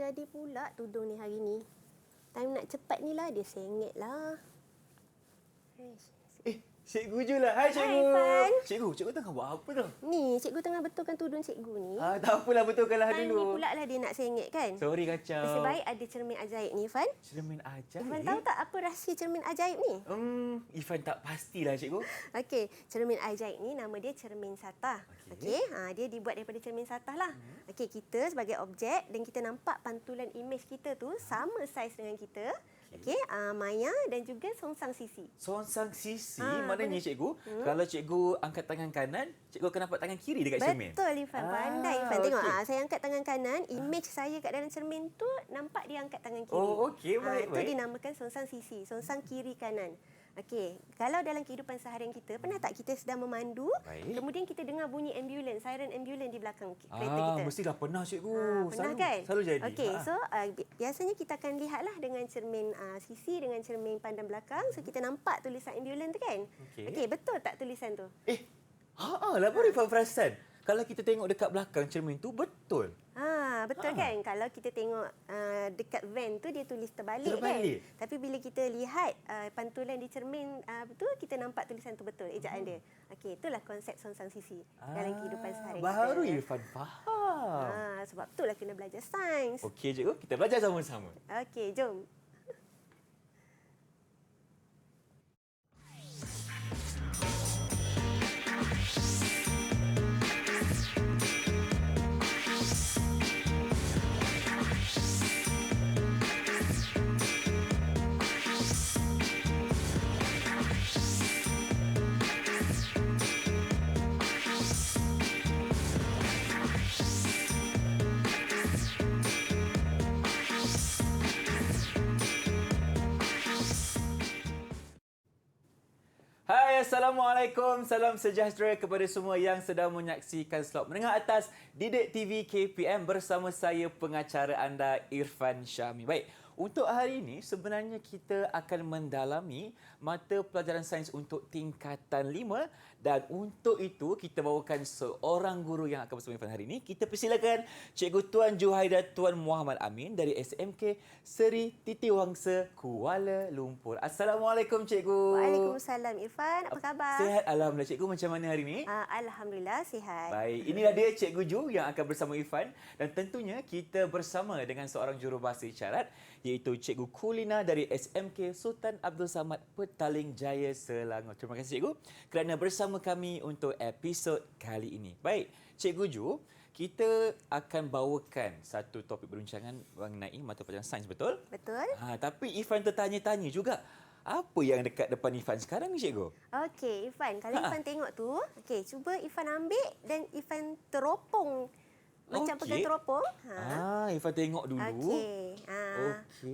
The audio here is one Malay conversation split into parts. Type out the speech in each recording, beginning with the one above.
jadi pula tudung ni hari ni. Time nak cepat ni lah, dia sengit lah. Cikgu Julah. Hai Cikgu. Hai Irfan. Cikgu tengah buat apa tu? Ni, cikgu tengah betulkan tudung cikgu ni. Tak apalah, betulkanlah Time dulu. ni pula lah dia nak sengit kan? Sorry kacau. Nasib baik ada cermin ajaib ni, Irfan. Cermin ajaib? Irfan tahu tak apa rahsia cermin ajaib ni? Irfan tak pastilah Cikgu. Okey, cermin ajaib ni nama dia cermin satah. Okey, dia dibuat daripada cermin satah lah. Okey, kita sebagai objek dan kita nampak pantulan imej kita tu sama saiz dengan kita. Okey, Maya dan juga songsang sisi. Songsang sisi maknanya Cikgu, kalau Cikgu angkat tangan kanan, Cikgu akan nampak tangan kiri dekat cermin. Betul Irfan, pandai Irfan. Tengok, saya angkat tangan kanan, imej saya kat dalam cermin tu nampak dia angkat tangan kiri. Oh, okey, baik. Itu dinamakan songsang sisi, songsang kiri kanan. Okey, kalau dalam kehidupan seharian kita, pernah tak kita sedang memandu, kemudian kita dengar bunyi ambulans, siren ambulans di belakang kereta kita? Mestilah pernah Cikgu. Pernah kan? Selalu jadi. Okey, so biasanya kita akan lihatlah dengan cermin sisi, dengan cermin pandang belakang, so kita nampak tulisan ambulans tu kan? Okey, betul tak tulisan tu? Lah baru Irfan perasan. Kalau kita tengok dekat belakang cermin tu, betul. Betul kan? Kalau kita tengok dekat van tu dia tulis terbalik kan? Tapi bila kita lihat pantulan di cermin tu, kita nampak tulisan tu betul, ejaan dia. Okey, itulah konsep songsang sisi dalam kehidupan seharian kita. Baru Irfan faham. Sebab itulah kena belajar sains. Okey Cikgu, kita belajar sama-sama. Okey, jom. Hai, Assalamualaikum. Salam sejahtera kepada semua yang sedang menyaksikan slot menengah atas Didik TV KPM bersama saya pengacara anda Irfan Syahmi. Baik, untuk hari ini sebenarnya kita akan mendalami mata pelajaran sains untuk tingkatan 5 dan untuk itu kita bawakan seorang guru yang akan bersama Irfan hari ini. Kita persilakan Cikgu Tuan Juhaida Tuan Muhammad Amin dari SMK Seri Titiwangsa Kuala Lumpur. Assalamualaikum Cikgu. Waalaikumsalam Irfan, apa khabar? Sihat Alhamdulillah. Cikgu macam mana hari ini? Alhamdulillah sihat. Baik, inilah dia Cikgu Ju yang akan bersama Irfan dan tentunya kita bersama dengan seorang jurubahasa isyarat iaitu Cikgu Kulina dari SMK Sultan Abdul Samad Petaling Jaya Selangor. Terima kasih Cikgu kerana bersama kami untuk episod kali ini. Baik, Cikgu Ju, kita akan bawakan satu topik perbincangan mengenai mata pelajaran sains, betul? Betul. Tapi Irfan tertanya-tanya juga, apa yang dekat depan Irfan sekarang ni Cikgu? Okey, Irfan, kalau Irfan tengok tu, cuba Irfan ambil dan Irfan teropong. Macam pegang teropong. Irfan tengok dulu. Okey.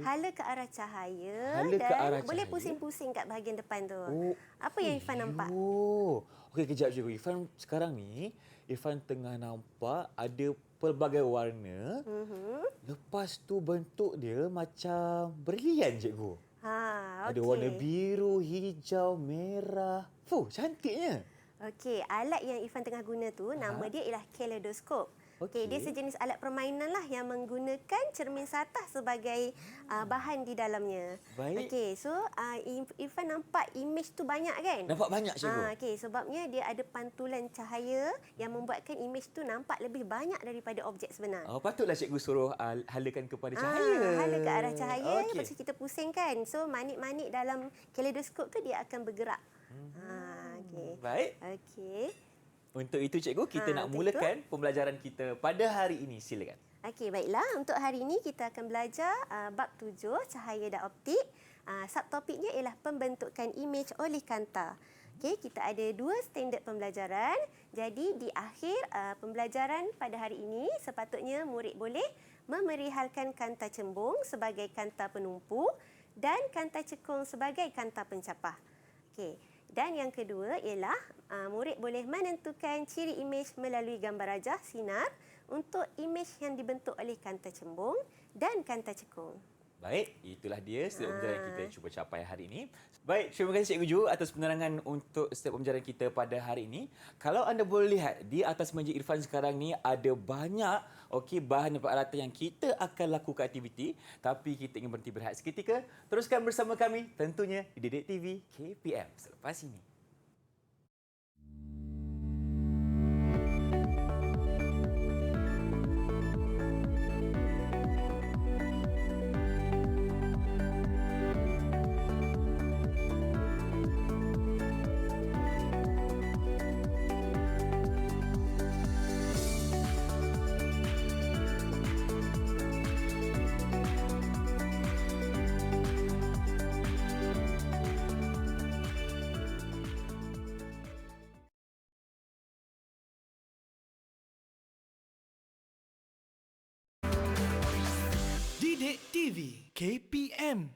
Hala ke arah cahaya boleh pusing-pusing kat bahagian depan tu. Apa yang Irfan nampak? Okey, kejap Cikgu. Irfan sekarang ni, Irfan tengah nampak ada pelbagai warna. Lepas tu bentuk dia macam brilian Cikgu. Ada warna biru, hijau, merah. Cantiknya. Okey, alat yang Irfan tengah guna tu nama dia ialah kaleidoskop. Okey, dia sejenis alat permainan lah yang menggunakan cermin satah sebagai bahan di dalamnya. Baik. Okey, so Irfan nampak imej tu banyak kan? Nampak banyak Cikgu. Okey, sebabnya dia ada pantulan cahaya yang membuatkan imej tu nampak lebih banyak daripada objek sebenar. Patutlah Cikgu suruh halakan kepada cahaya. Hala ke arah cahaya, lepas tu kita pusingkan. So manik-manik dalam kaleidoskop tu dia akan bergerak. Okey. Baik. Okey. Untuk itu Cikgu, kita nak mulakan pembelajaran kita pada hari ini. Silakan. Okey, baiklah. Untuk hari ini kita akan belajar bab 7, cahaya dan optik. Subtopiknya ialah pembentukan imej oleh kanta. Okey, kita ada 2 standard pembelajaran. Jadi di akhir pembelajaran pada hari ini, sepatutnya murid boleh memerihalkan kanta cembung sebagai kanta penumpu dan kanta cekung sebagai kanta pencapah. Okey. Dan yang kedua ialah murid boleh menentukan ciri imej melalui gambar rajah sinar untuk imej yang dibentuk oleh kanta cembung dan kanta cekung. Baik, itulah dia setiap pembelajaran kita cuba capai hari ini. Baik, terima kasih Cikgu Ju atas penerangan untuk setiap pembelajaran kita pada hari ini. Kalau anda boleh lihat di atas meja Irfan sekarang ni ada banyak bahan dan peralatan yang kita akan lakukan aktiviti, tapi kita ingin berhenti berehat seketika. Teruskan bersama kami tentunya di Didik TV KPM selepas ini. Didik TV KPM.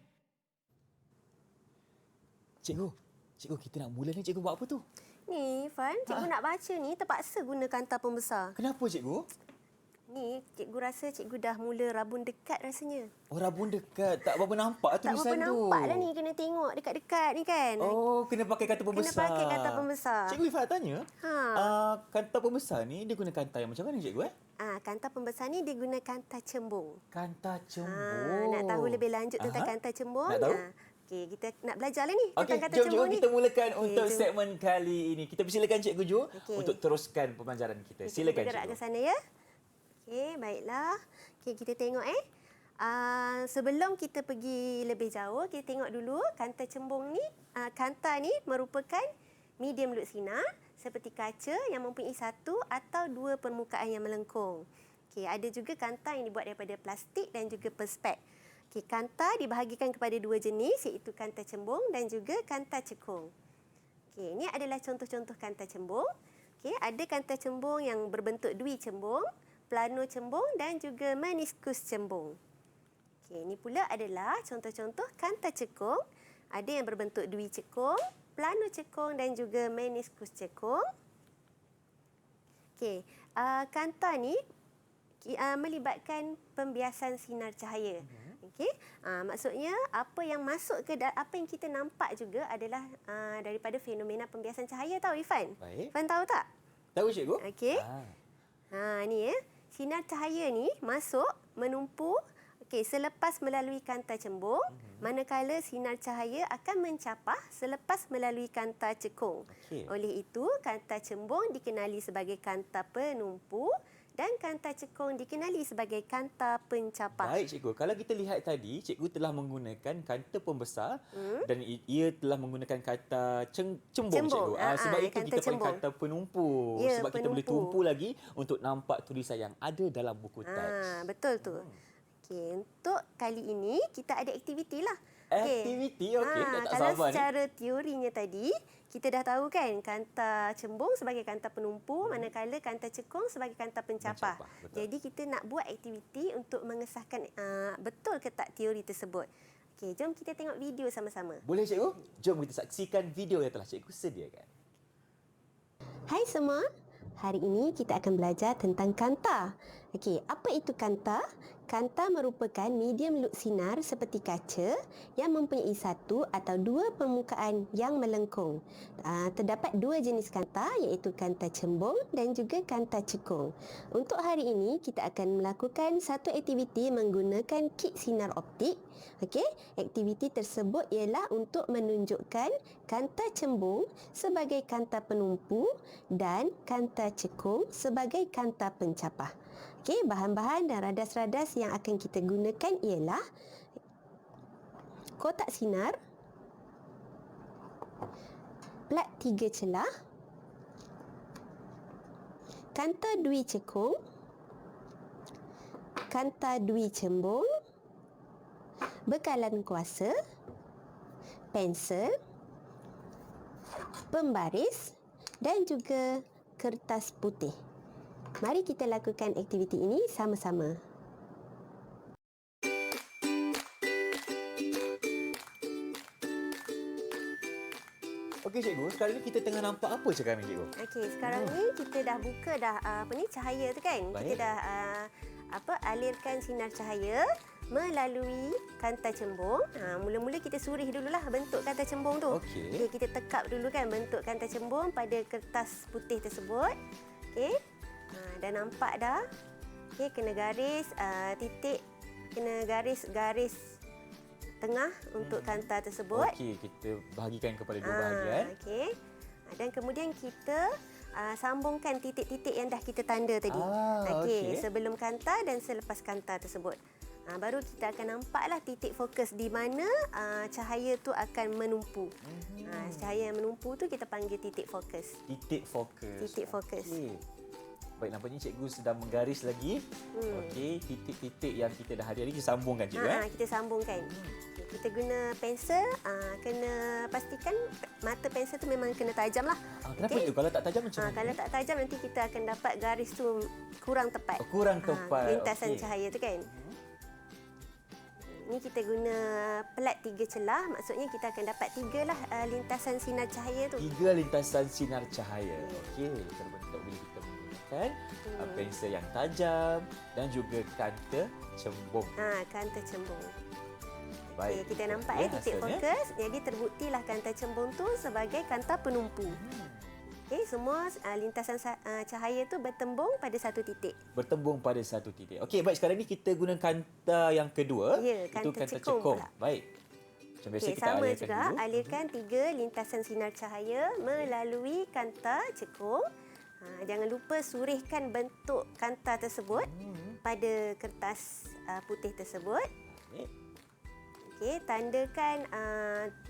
Cikgu kita nak mula ni, cikgu buat apa tu? Ni, Fan, cikgu nak baca ni terpaksa guna kanta pembesar. Kenapa cikgu? Ni, cikgu rasa cikgu dah mula rabun dekat rasanya. Oh, rabun dekat. Tak berapa nampak Tak tulisan berapa tu. nampak dah ni, kena tengok dekat-dekat ni kan. Oh, kena pakai kanta pembesar. Kena pakai kanta pembesar. Cikgu Ifat tanya, Ha. Kanta pembesar ni dia guna kanta yang macam mana cikgu? Kanta pembesar ni dia guna kanta cembung. Kanta cembung. Nak tahu lebih lanjut tentang kanta cembung? Nak tahu? Okey, kita nak belajar lah ni Okey, tentang kanta jom cembung ni. kita mulakan untuk jom. segmen kali ini. Kita persilakan Cikgu Jo Okey. untuk teruskan pembelajaran kita. Okey, Silakan kita gerak Cikgu. ke sana ya. Okey, baiklah. Okey, kita tengok sebelum kita pergi lebih jauh, kita tengok dulu kanta cembung ni. Kanta ni merupakan medium lut sinar seperti kaca yang mempunyai satu atau dua permukaan yang melengkung. Okey, ada juga kanta yang dibuat daripada plastik dan juga perspek. Okey, kanta dibahagikan kepada dua jenis iaitu kanta cembung dan juga kanta cekung. Okey, ini adalah contoh-contoh kanta cembung. Okey, ada kanta cembung yang berbentuk dui cembung, plano cembung dan juga meniskus cembung. Okey, ini pula adalah contoh-contoh kanta cekung. Ada yang berbentuk dui cekung, plano cekung dan juga meniskus cekung. Okey, kanta ni melibatkan pembiasan sinar cahaya. Okey, maksudnya apa yang masuk ke apa yang kita nampak juga adalah daripada fenomena pembiasan cahaya, tahu Ifan? Baik. Ifan tahu tak? Tahu Cikgu? Okey. Ni ya. Sinar cahaya ni masuk menumpu selepas melalui kanta cembung, manakala sinar cahaya akan mencapah selepas melalui kanta cekung. Okey. Oleh itu, kanta cembung dikenali sebagai kanta penumpu dan kanta cekung dikenali sebagai kanta pencapah. Baik Cikgu, kalau kita lihat tadi, Cikgu telah menggunakan kanta pembesar dan ia telah menggunakan kata cembung Cikgu. Sebab itu kanta kita panggil cembung. kata penumpu. Ya, Sebab kita boleh penumpu. tumpu lagi untuk nampak tulisan yang ada dalam buku teks. Betul tu. Okey, untuk kali ini kita ada aktiviti lah. Aktiviti, okey. Dah tak Kalau sabar ni. secara teorinya tadi, kita dah tahu kan kanta cembung sebagai kanta penumpu, manakala kanta cekung sebagai kanta pencapah. Betul. Jadi kita nak buat aktiviti untuk mengesahkan betul ke tak teori tersebut. Okey, jom kita tengok video sama-sama. Boleh Cikgu? Jom kita saksikan video yang telah Cikgu sediakan. Hai semua, hari ini kita akan belajar tentang kanta. Okey, apa itu kanta? Kanta merupakan medium lut sinar seperti kaca yang mempunyai satu atau dua permukaan yang melengkung. Terdapat dua jenis kanta iaitu kanta cembung dan juga kanta cekung. Untuk hari ini kita akan melakukan satu aktiviti menggunakan kit sinar optik. Okey, aktiviti tersebut ialah untuk menunjukkan kanta cembung sebagai kanta penumpu dan kanta cekung sebagai kanta pencapah. Okey, bahan-bahan dan radas-radas yang akan kita gunakan ialah kotak sinar, plat 3 celah, kanta dui cekung, kanta dui cembung, bekalan kuasa, pensel, pembaris dan juga kertas putih. Mari kita lakukan aktiviti ini sama-sama. Okey Cikgu, sekarang ni kita tengah nampak apa sekarang ni Cikgu? Okey, sekarang ni kita dah buka cahaya tu kan. Baik. Kita dah alirkan sinar cahaya melalui kanta cembung. Mula-mula kita surih dululah bentuk kanta cembung tu. Okey. Kita tekap dulu kan bentuk kanta cembung pada kertas putih tersebut. Okey. Dah nampak dah. Okey, kena garis titik, kena garis tengah untuk kanta tersebut. Okey, kita bahagikan kepada dua bahagian. Okey. Dan kemudian kita sambungkan titik-titik yang dah kita tanda tadi. Okey, sebelum kanta dan selepas kanta tersebut. Baru kita akan nampaklah titik fokus di mana cahaya tu akan menumpu. Cahaya yang menumpu tu kita panggil titik fokus. Titik fokus. Titik fokus. Okey. Baik, nampaknya cikgu sedang menggaris lagi. Okey, titik-titik yang kita dah ada ni kita sambungkan cikgu. Kita sambungkan. Kita guna pensel, kena pastikan mata pensel tu memang kena tajam lah. Kenapa cikgu? Kalau tak tajam macam mana? Kalau tak tajam nanti kita akan dapat garis tu kurang tepat. Kurang tepat. Lintasan cahaya tu kan. Ni kita guna pelat 3 celah, maksudnya kita akan dapat 3 lah lintasan sinar cahaya tu. 3 lintasan sinar cahaya. Okey, terbentuk bila kita menggunakan pensel yang tajam dan juga kanta cembung. Kanta cembung. Baik. Okay, kita nampak titik fokus. Jadi terbuktilah kanta cembung tu sebagai kanta penumpu. Okey, semua lintasan cahaya tu bertembung pada satu titik. Bertembung pada satu titik. Okey, baik, sekarang ni kita guna kanta yang kedua. Ya, itu kanta kanta cekung pula. Baik. Macam biasa Okey, kita sama alirkan juga dulu. alirkan 3 lintasan sinar cahaya melalui kanta cekung. Jangan lupa surihkan bentuk kanta tersebut pada kertas putih tersebut. Okey, tandakan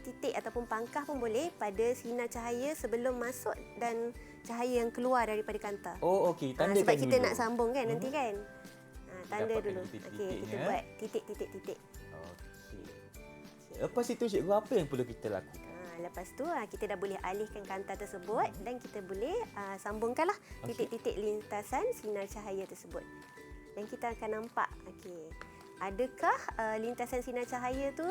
titik ataupun pangkah pun boleh pada sinar cahaya sebelum masuk dan cahaya yang keluar daripada kanta. Okey, tandakan sebab kita dulu. nak sambung kan nanti kan. Tanda Dapatkan dulu. titik-titiknya. Okey, kita buat titik-titik-titik. Okey. Lepas itu cikgu, apa yang perlu kita lakukan? Lepas tu kita dah boleh alihkan kanta tersebut dan kita boleh sambungkanlah titik-titik lintasan sinar cahaya tersebut. Dan kita akan nampak, adakah lintasan sinar cahaya tu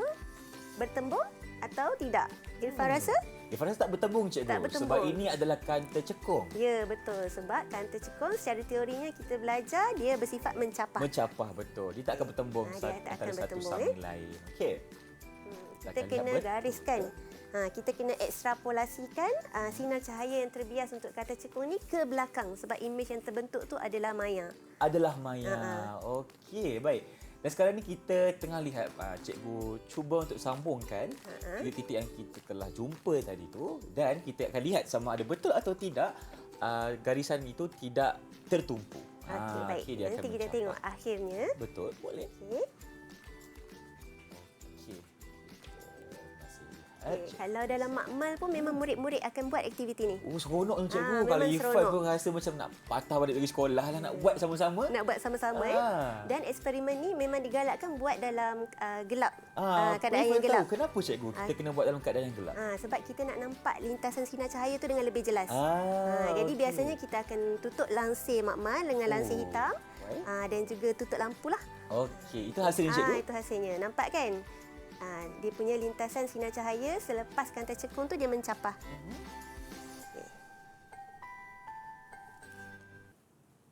bertembung atau tidak? Irfan rasa? Irfan rasa tak bertembung cikgu. Tak bertembung. Sebab ini adalah kanta cekung. Ya, betul. Sebab kanta cekung secara teorinya kita belajar dia bersifat mencapah. Mencapah, betul. Dia tak akan bertembung Dia tak antara akan satu bertembung, sama lain. Okey. Kita kena gariskan. Kita kena ekstrapolasikan sinar cahaya yang terbias untuk kanta cekung ni ke belakang sebab imej yang terbentuk tu adalah maya. Adalah maya. Okey, baik. Dan sekarang ni kita tengah lihat cikgu cuba untuk sambungkan titik-titik yang kita telah jumpa tadi tu dan kita akan lihat sama ada betul atau tidak garisan itu tidak tertumpu. Okey, baik. Dia akan Nanti kita mencapai. tengok akhirnya. Betul, boleh. Okey. Okey. Kalau dalam makmal pun memang murid-murid akan buat aktiviti ni. Seronok tu cikgu. Kalau memang Irfan seronok. pun rasa macam nak patah balik dari sekolah lah, nak buat sama-sama. Nak buat sama-sama Dan eksperimen ni memang digalakkan buat dalam gelap. Keadaan yang gelap. Kenapa cikgu kita kena buat dalam keadaan yang gelap? Sebab kita nak nampak lintasan sinar cahaya tu dengan lebih jelas. Jadi okey. biasanya kita akan tutup langsir makmal dengan langsir hitam. Dan juga tutup lampu lah. Okey, itu hasilnya cikgu. Itu hasilnya. Nampak kan? Dia punya lintasan sinar cahaya selepas kanta cekung tu dia mencapah.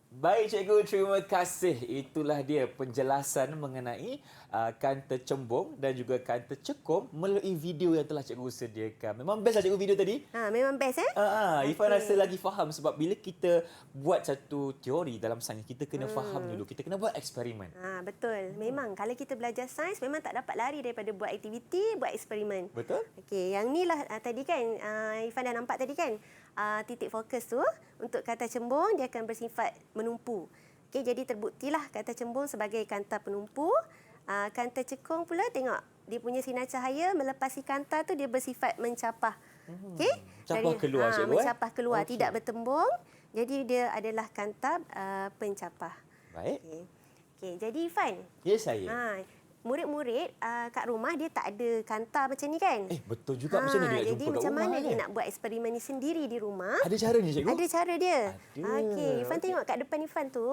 Baik cikgu, terima kasih. Itulah dia penjelasan mengenai kanta cembung dan juga kanta cekung melalui video yang telah cikgu sediakan. Memang best lah cikgu video tadi. Memang best Irfan rasa lagi faham sebab bila kita buat satu teori dalam sains, kita kena faham dulu. Kita kena buat eksperimen. Betul. Memang kalau kita belajar sains memang tak dapat lari daripada buat aktiviti, buat eksperimen. Betul? Okey, yang ni lah tadi kan Irfan dah nampak tadi kan. Titik fokus tu untuk kanta cembung dia akan bersifat menumpu. Okey, jadi terbuktilah kanta cembung sebagai kanta penumpu. Kanta cekung pula tengok dia punya sinar cahaya melepasi kanta tu dia bersifat mencapah. Okey? Mencapah keluar cikgu. Mencapah keluar, Okey. tidak bertembung. Jadi dia adalah kanta pencapah. Baik. Okey, jadi Irfan. Ya saya. Murid-murid kat rumah dia tak ada kanta macam ni kan? Betul juga. Macam mana dia nak jadi jumpa kat macam rumah mana dia kan? nak buat eksperimen ni sendiri di rumah? Ada caranya cikgu? Ada cara dia. Ada. Okey, Irfan tengok kat depan Irfan tu,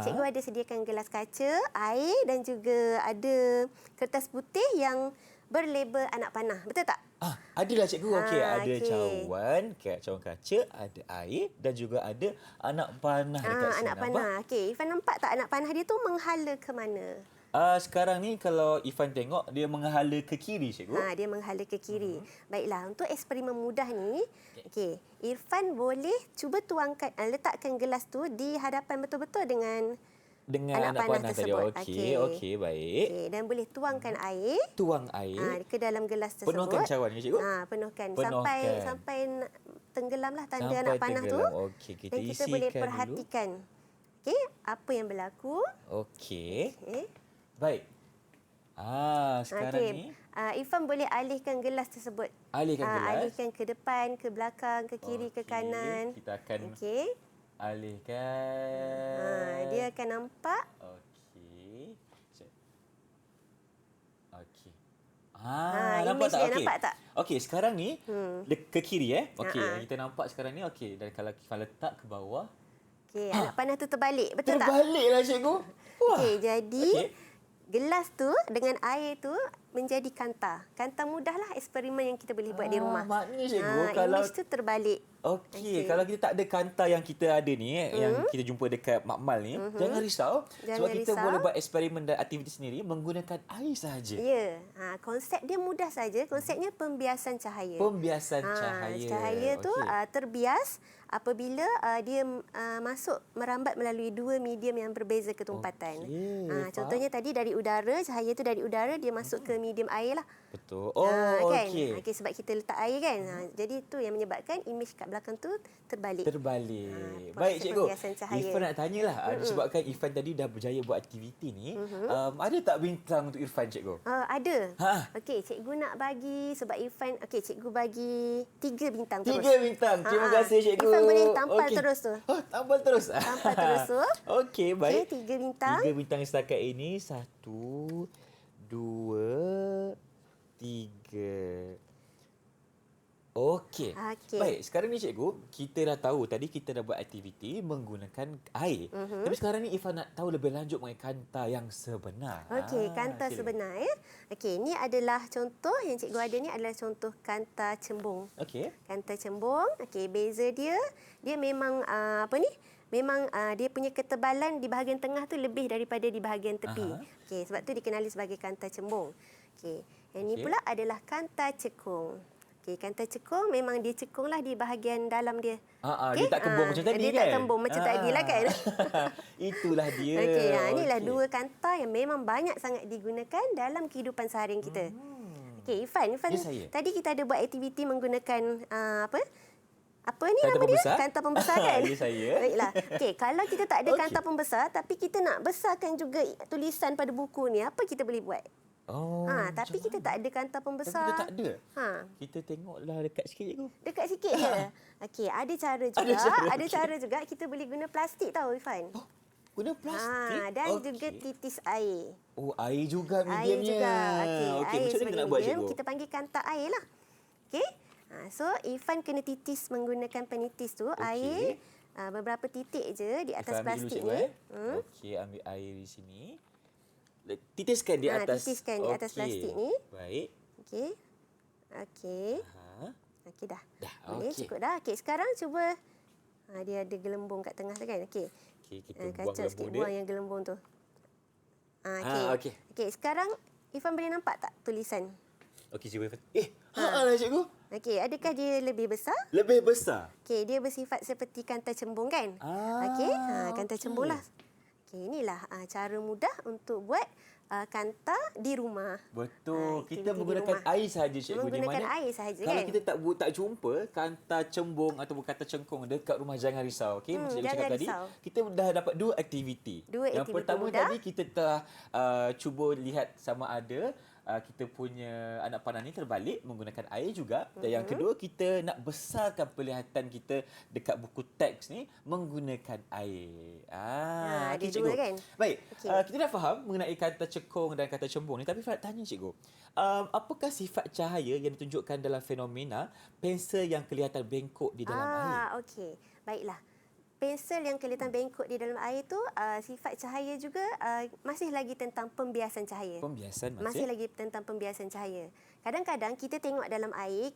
cikgu ada sediakan gelas kaca, air dan juga ada kertas putih yang berlabel anak panah. Betul tak? Adalah cikgu. Okey, ada okey. cawan kaca, ada air dan juga ada anak panah dekat sini. Anak nampak? panah. Okey, Irfan nampak tak anak panah dia tu menghala ke mana? Sekarang ni kalau Ifan tengok dia menghala ke kiri cikgu. Dia menghala ke kiri. Baiklah, untuk eksperimen mudah ni, okey, Irfan boleh cuba tuangkan letakkan gelas tu di hadapan betul-betul dengan Dengan anak panah tadi. tersebut. Okey, baik. Okey, dan boleh tuangkan air Tuang air. ke dalam gelas tersebut. Penuhkan cawan ya cikgu. Penuhkan Penuhkan. sampai tenggelamlah tanda Sampai anak panah tu. tenggelam. Okey, kita Dan kita isikan boleh dulu. perhatikan. Okey, apa yang berlaku. Okey. Okey. Baik. Sekarang ni Irfan boleh alihkan gelas tersebut. alihkan gelas. Alihkan ke depan, ke belakang, ke kiri, ke Okey, kanan. Kita akan Okey. alihkan. Dia akan nampak. Okey. Okey. Image dia nampak tak? Okey, sekarang ni ke kiri Okey, Ha-ha. kita nampak sekarang ni okey. Dan kalau kita letak ke bawah, Okey, anak panah tu terbalik. Betul tak? terbaliklah cikgu. Wah. Okey, jadi Okey. gelas tu dengan air tu menjadi kanta. Kanta mudahlah eksperimen yang kita boleh buat di rumah. Maknanya cikgu kalau Image tu terbalik. Okey, kalau kita tak ada kanta yang kita ada ni yang kita jumpa dekat Makmal ni, jangan risau sebab Jangan kita risau. boleh buat eksperimen dan aktiviti sendiri menggunakan air sahaja. Ya, konsep dia mudah saja. Konsepnya pembiasan cahaya. Pembiasan cahaya. Cahaya tu Okey. terbias apabila dia masuk merambat melalui dua medium yang berbeza ketumpatan. Okey, faham. Contohnya tadi dari udara, cahaya tu dari udara dia masuk ke medium air lah. Betul. Kan? Okey. Okey, sebab kita letak air kan. Jadi itu yang menyebabkan image kat belakang tu terbalik. Terbalik. proses Baik cikgu. pembiasan cahaya. Irfan nak tanyalah disebabkan Irfan tadi dah berjaya buat aktiviti ni, ada tak bintang untuk Irfan cikgu? Ada. Ha. Okey, cikgu nak bagi sebab Irfan, okey, cikgu bagi 3 bintang terus. 3 bintang. Terima kasih cikgu. Irfan boleh tampal Okey. terus tu. Tampal terus. Tampal terus tu. Okey, baik. Okey, 3 bintang. 3 bintang setakat ini. 1, 2, 3. Okey. Okey. Baik, sekarang ni cikgu, kita dah tahu tadi kita dah buat aktiviti menggunakan air. Tapi sekarang ni Ifan nak tahu lebih lanjut mengenai kanta yang sebenar. Okey, kanta sila. sebenar ya. Okey, ini adalah contoh yang cikgu ada ni adalah contoh kanta cembung. Okey. Kanta cembung, okey, beza dia memang memang dia punya ketebalan di bahagian tengah tu lebih daripada di bahagian tepi. Aha. Okey, sebab tu dikenali sebagai kanta cembung. Okey, yang ni Okey. pula adalah kanta cekung. Okey, kanta cekung memang dia cekunglah di bahagian dalam dia. Dia tak kembung macam tadi dia kan? tak kembung macam tadi lah kan. Itulah dia. Okey, inilah Okey. dua kanta yang memang banyak sangat digunakan dalam kehidupan seharian kita. Okey, Irfan, Ya, saya. tadi kita ada buat aktiviti menggunakan apa ni Kanta nama dia? pembesar? Kanta pembesar kan? Ya, saya. Baiklah. Okey, kalau kita tak ada Okey. kanta pembesar tapi kita nak besarkan juga tulisan pada buku ni, apa kita boleh buat? Tapi macam kita tak ada kanta Tapi pembesar. kita tak ada. Ha. Kita tengoklah dekat sikit cikgu. Dekat sikit je. Okey, ada cara juga. Ada cara juga kita boleh guna plastik tahu Irfan. Guna plastik. Dan Okey. juga titis air. Air juga Air mediumnya. juga. Okey, air macam mana kita sebagai nak buat medium, cikgu? kita panggil kanta air lah. Okey. So, Irfan kena titis menggunakan penitis tu. Air beberapa titik je di atas Kita ambil dulu, plastik cikgu, ni. Okey, ambil air di sini. Titiskan di atas. Titiskan di atas Okey. plastik ni. Baik. Okey. Okey. Okey dah. Dah, Boleh, okey. cukup dah. Okey, sekarang cuba. Dia ada gelembung kat tengah tu kan. Okey. Okey, kita buang Kacau sikit, gelembung buang dia. yang gelembung tu. okey. Okey. Okey, sekarang Irfan boleh nampak tak tulisan? Okey, cikgu Irfan. Lah cikgu. Okey, adakah dia lebih besar? Lebih besar. Okey, dia bersifat seperti kanta cembung kan? Okey, kanta okey. cembung lah. Okey, inilah cara mudah untuk buat kanta di rumah. Betul. aktiviti Kita di menggunakan rumah. air sahaja cikgu. Menggunakan Di mana air sahaja kalau kan? kita tak jumpa kanta cembung ataupun kanta cengkung dekat rumah, jangan risau. Okey, macam cikgu jangan cakap tadi, risau. kita dah dapat 2 aktiviti. Yang Aktiviti pertama mudah. tadi kita telah cuba lihat sama ada kita punya anak panah ni terbalik menggunakan air juga. Dan yang kedua, kita nak besarkan penglihatan kita dekat buku teks ni menggunakan air. ada okey, dua kan? Baik, Okey. kita dah faham mengenai kata cekung dan kata cembung ni. Tapi Fad tanya cikgu, apakah sifat cahaya yang ditunjukkan dalam fenomena pensel yang kelihatan bengkok di dalam air? Okey. Baiklah. Pensel yang kelihatan bengkok di dalam air tu sifat cahaya juga masih lagi tentang pembiasan cahaya. Pembiasan Masih masih? lagi tentang pembiasan cahaya. Kadang-kadang kita tengok dalam air,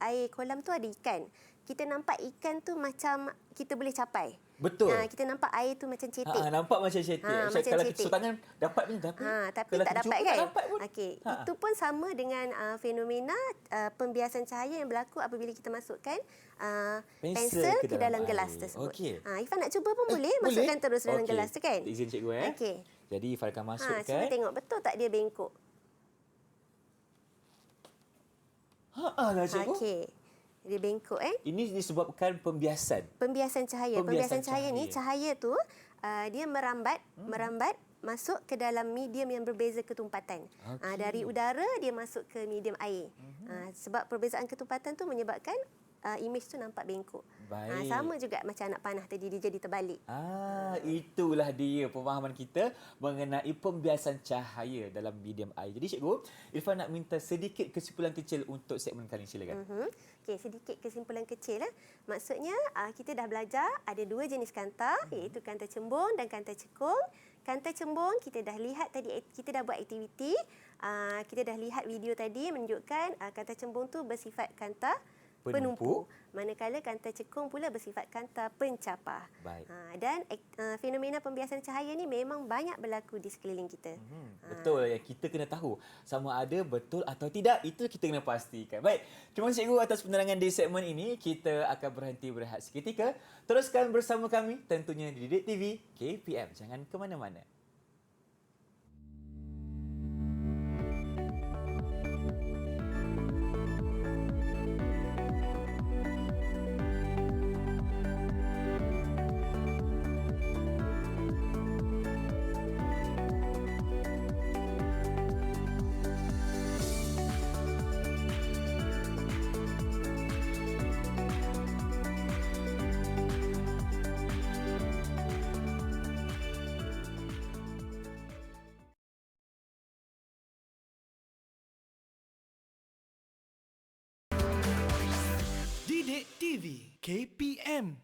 air kolam tu ada ikan. Kita nampak ikan tu macam kita boleh capai. Betul. Kita nampak air tu macam cetek. Nampak macam cetek. Macam Kalau cetek. kita tangan dapat ni, tapi Tapi tak dapat kan? Tak dapat pun. Okey, itu pun sama dengan fenomena pembiasan cahaya yang berlaku apabila kita masukkan pensel ke dalam gelas air. tersebut. Okey. Ifan nak cuba pun boleh Boleh? masukkan terus dalam Okey. gelas tu kan? Izin cikgu Okey. Jadi Ifan akan masukkan. Cuba tengok betul tak dia bengkok. Lah cikgu. Okey. Dia bengkok Ini disebabkan pembiasan. Pembiasan cahaya. Pembiasan Pembiasan cahaya ni, cahaya. cahaya tu dia merambat masuk ke dalam medium yang berbeza ketumpatan. Okey. Dari udara dia masuk ke medium air. Sebab perbezaan ketumpatan tu menyebabkan imej tu nampak bengkok. Baik. Sama juga macam anak panah tadi, dia jadi terbalik. Itulah dia pemahaman kita mengenai pembiasan cahaya dalam medium air. Jadi cikgu, Irfan nak minta sedikit kesimpulan kecil untuk segmen kali ini, silakan. Okey, sedikit kesimpulan kecil. Maksudnya kita dah belajar ada dua jenis kanta, iaitu kanta cembung dan kanta cekung. Kanta cembung kita dah lihat tadi, kita dah buat aktiviti, kita dah lihat video tadi menunjukkan kanta cembung tu bersifat kanta penumpu. Manakala kanta cekung pula bersifat kanta pencapah. Baik. Dan fenomena pembiasan cahaya ni memang banyak berlaku di sekeliling kita. Betul, yang kita kena tahu sama ada betul atau tidak, itu kita kena pastikan. Baik, terima kasih cikgu atas penerangan di segmen ini. Kita akan berhenti berehat seketika. Teruskan bersama kami tentunya di Didik TV KPM. Jangan ke mana-mana. Didik TV KPM.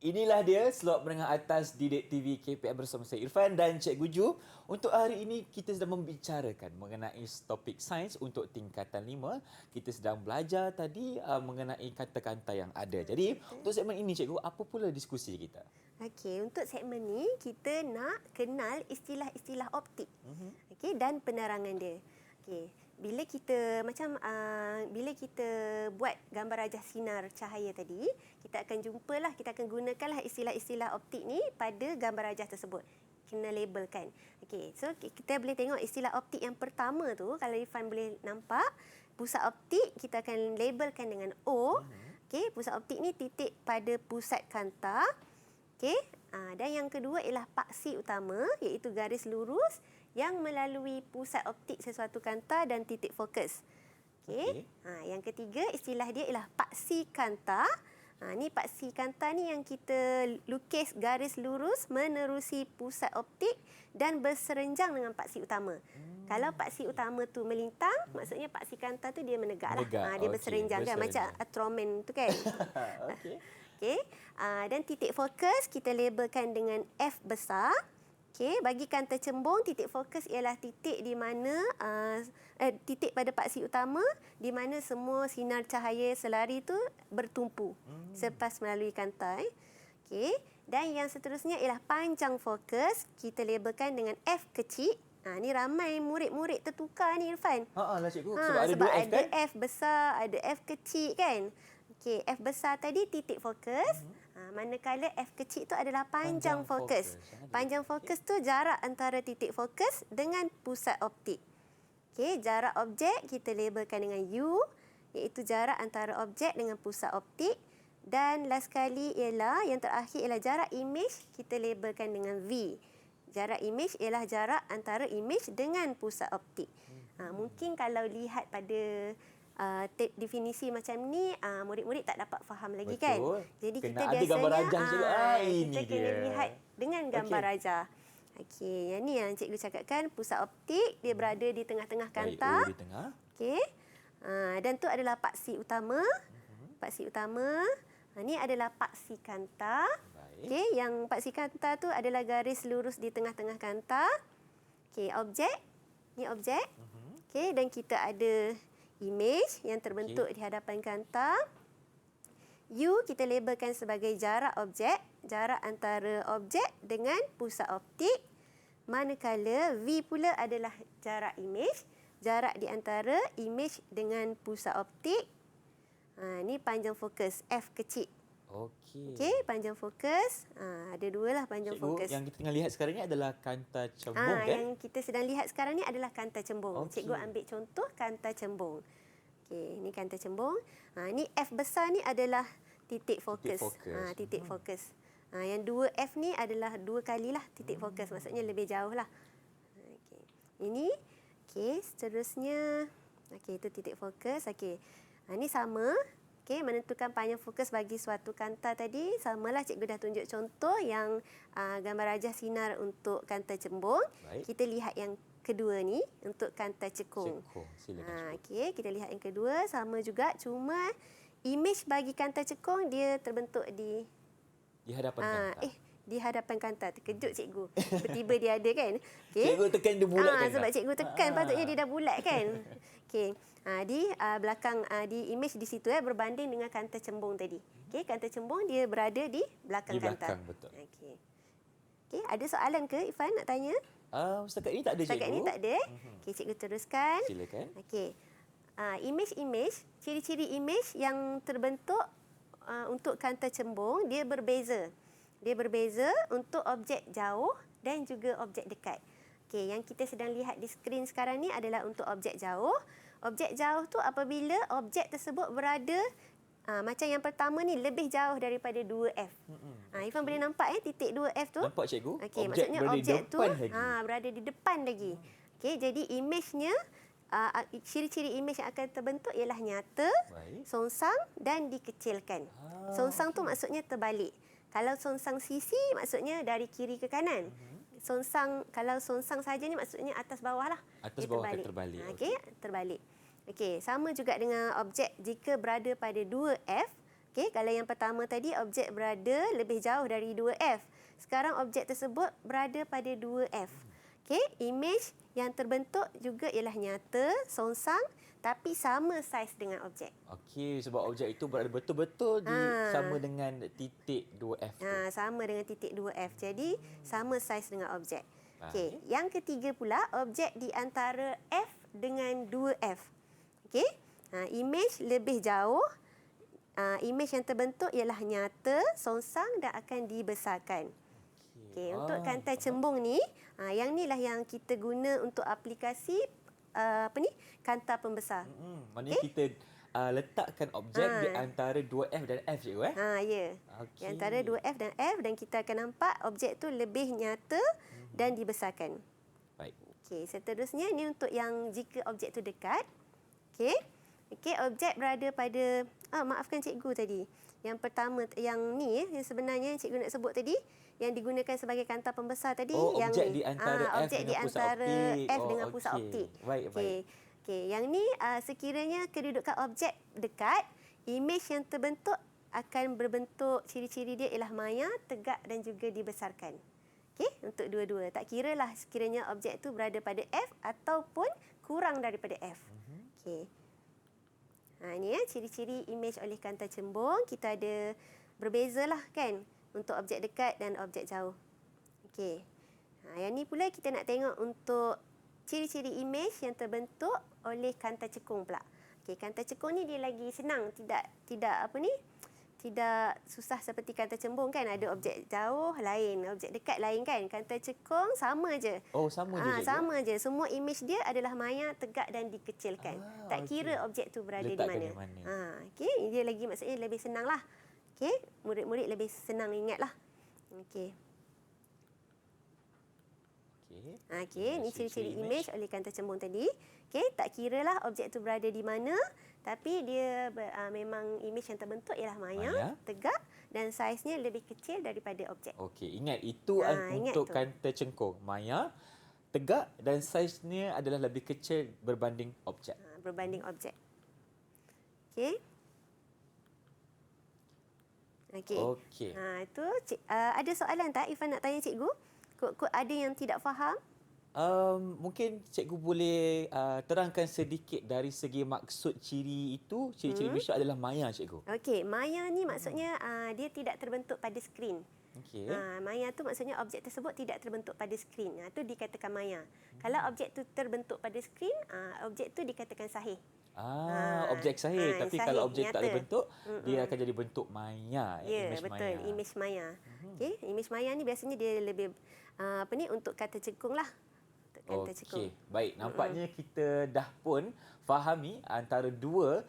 Inilah dia slot menengah atas Didik TV KPM bersama saya Irfan dan Cikgu Ju. Untuk hari ini kita sedang membicarakan mengenai topik sains untuk tingkatan 5. Kita sedang belajar tadi mengenai kata-kata yang ada. Jadi untuk segmen ini Cikgu, apa pula diskusi kita? Okey, untuk segmen ni kita nak kenal istilah-istilah optik. Okey, dan penerangan dia. Okey, bila kita buat gambar rajah sinar cahaya tadi, kita akan gunakanlah istilah-istilah optik ni pada gambar rajah tersebut. Kena labelkan. Okey, so kita boleh tengok istilah optik yang pertama tu, kalau Irfan boleh nampak, pusat optik kita akan labelkan dengan O. Okey, pusat optik ni titik pada pusat kanta. Okey, dan yang kedua ialah paksi utama, iaitu garis lurus yang melalui pusat optik sesuatu kanta dan titik fokus. Okey. Yang ketiga istilah dia ialah paksi kanta. Ni paksi kanta ni yang kita lukis garis lurus menerusi pusat optik dan berserenjang dengan paksi utama. Kalau paksi utama tu melintang, maksudnya paksi kanta tu dia menegaklah. Dia berserenjang kan, macam Ultraman tu kan. Okey. Okey. Dan titik fokus kita labelkan dengan F besar. Okey, bagi kanta cembung, titik fokus ialah titik di mana titik pada paksi utama di mana semua sinar cahaya selari tu bertumpu selepas melalui kanta. Okey, dan yang seterusnya ialah panjang fokus, kita labelkan dengan F kecil. Ni ramai murid-murid tertukar ni Irfan. Lah cikgu, sebab ada sebab dua F kan? ada F besar, ada F kecil kan. Okey, F besar tadi titik fokus. Manakala F kecil tu adalah panjang fokus. Panjang fokus tu jarak antara titik fokus dengan pusat optik. Okey, jarak objek kita labelkan dengan U, iaitu jarak antara objek dengan pusat optik. Dan last sekali ialah, yang terakhir ialah jarak imej, kita labelkan dengan V. Jarak imej ialah jarak antara imej dengan pusat optik. Mungkin kalau lihat pada definisi macam ni, murid-murid tak dapat faham lagi. Betul. Kan. Jadi kena kita ada biasanya gambar rajah cikgu. Ini kita kena dia. lihat dengan gambar rajah. Okey, yang ni yang cikgu cakapkan, pusat optik dia berada di tengah-tengah kanta. Baik, di tengah. Okey. Dan tu adalah paksi utama. Paksi utama. Ni adalah paksi kanta. Okey, yang paksi kanta tu adalah garis lurus di tengah-tengah kanta. Okey, objek. Ni objek. Okey, dan kita ada imej yang terbentuk di hadapan kanta. U kita labelkan sebagai jarak objek, jarak antara objek dengan pusat optik. Manakala V pula adalah jarak imej, jarak di antara imej dengan pusat optik. Ni panjang fokus, F kecil. Okey. Okey, panjang fokus. Ada dua lah panjang Cikgu, fokus. yang kita tengah lihat sekarang ni adalah kanta cembung kan? Yang kita sedang lihat sekarang ni adalah kanta cembung. Okey. Cikgu ambil contoh kanta cembung. Okey, ni kanta cembung. Ni F besar ni adalah titik fokus. Titik fokus. Yang dua F ni adalah dua kalilah titik fokus. Maksudnya lebih jauh lah. Okey. Ini. Okey, seterusnya. Okey, itu titik fokus. Okey. Ini sama. Okey, menentukan panjang fokus bagi suatu kanta tadi. Samalah cikgu dah tunjuk contoh yang gambar rajah sinar untuk kanta cembung. Baik. Kita lihat yang kedua ni untuk kanta cekung. Silakan. Okey, kita lihat yang kedua sama juga, cuma imej bagi kanta cekung dia terbentuk di Di hadapan kanta. di hadapan kanta. Terkejut cikgu. Tiba-tiba dia ada kan. Okey. Cikgu tekan dia bulat kan? Sebab cikgu tekan patutnya dia dah bulat kan. Okey. Di belakang di imej di situ berbanding dengan kanta cembung tadi. Okey, kanta cembung dia berada di belakang kanta. Di belakang, betul. Okey. Okey, ada soalan ke Ifan nak tanya? Setakat ini tak ada, cikgu. Setakat ini tak ada. Okey, cikgu teruskan. Silakan. Okey. Imej-imej, ciri-ciri imej yang terbentuk untuk kanta cembung dia berbeza. Dia berbeza untuk objek jauh dan juga objek dekat. Okey, yang kita sedang lihat di skrin sekarang ni adalah untuk objek jauh. Objek jauh tu apabila objek tersebut berada macam yang pertama ni lebih jauh daripada 2F. Ifan boleh nampak titik 2F tu? Nampak cikgu? Okey, Objek maksudnya berada di objek tu depan lagi. berada di depan lagi. Okey, jadi imejnya ciri-ciri imej yang akan terbentuk ialah nyata, Baik. songsang dan dikecilkan. Songsang tu maksudnya terbalik. Kalau songsang sisi maksudnya dari kiri ke kanan. Kalau songsang saja ni maksudnya atas bawah lah. Atas Dia bawah akan terbalik. Okey, terbalik. Okey, sama juga dengan objek jika berada pada 2F. Okey, kalau yang pertama tadi objek berada lebih jauh dari 2F. Sekarang objek tersebut berada pada 2F. Okey, imej yang terbentuk juga ialah nyata, songsang tapi sama saiz dengan objek. Okey, sebab objek itu berada betul-betul sama dengan titik 2F tu. Sama dengan titik 2F. Jadi sama saiz dengan objek. Okey, yang ketiga pula objek di antara F dengan 2F. Okey, imej lebih jauh. Imej yang terbentuk ialah nyata, songsang dan akan dibesarkan. Okey, untuk kanta cembung ni, yang ni lah yang kita guna untuk aplikasi kanta pembesar. Maknanya kita letakkan objek di antara 2F dan F, cikgu Ya. Okey. Di antara 2F dan F dan kita akan nampak objek tu lebih nyata dan dibesarkan. Baik. Okey, seterusnya ni untuk yang jika objek tu dekat. Okey. Okey, objek berada pada maafkan cikgu tadi. Yang pertama yang ni yang sebenarnya cikgu nak sebut tadi yang digunakan sebagai kanta pembesar tadi yang objek ni. di antara F objek di dengan pusat antara optik. F dengan pusat optik. Baik, baik. Okey, yang ni sekiranya kedudukan objek dekat, imej yang terbentuk akan berbentuk ciri-ciri dia ialah maya, tegak dan juga dibesarkan. Okey, untuk dua-dua. Tak kiralah sekiranya objek tu berada pada F ataupun kurang daripada F. Okey. Ini ciri-ciri imej oleh kanta cembung. Kita ada berbezalah kan untuk objek dekat dan objek jauh. Okey. Yang ni pula kita nak tengok untuk ciri-ciri imej yang terbentuk oleh kanta cekung pula. Okey, kanta cekung ni dia lagi senang, tidak susah seperti kanta cembung kan, ada objek jauh lain, objek dekat lain kan. Kanta cekung sama je. Sama je, cikgu? Sama je. Semua imej dia adalah maya, tegak dan dikecilkan. Tak kira objek tu berada Letakkan di di mana. mana. Okey, dia lagi maksudnya lebih senang lah. Okey, murid-murid lebih senang ingat lah. Okey. Okey, ni ciri-ciri imej oleh kanta cembung tadi. Okey, tak kiralah objek tu berada di mana, tapi dia memang imej yang terbentuk ialah maya, tegak dan saiznya lebih kecil daripada objek. Okey, ingat itu untuk kanta cengkung. Maya, tegak dan saiznya adalah lebih kecil berbanding objek. Berbanding objek. Okey. Okey. Itu ada soalan tak Ifan nak tanya cikgu? Kod-kod ada yang tidak faham? Mungkin cikgu boleh terangkan sedikit dari segi maksud ciri itu. Ciri-ciri visual adalah maya, cikgu. Okey, maya ni maksudnya dia tidak terbentuk pada skrin. Okey. Maya tu maksudnya objek tersebut tidak terbentuk pada skrin. Itu dikatakan maya. Kalau objek tu terbentuk pada skrin, objek tu dikatakan sahih. Objek sahih. Tapi sahih, kalau objek tak nyata. ada bentuk, dia akan jadi bentuk maya. Ya, Image betul. maya. Image maya. Okey, image maya ni biasanya dia lebih untuk kata cekung lah. Untuk kata cekung. Okey, baik. Nampaknya kita dah pun fahami antara dua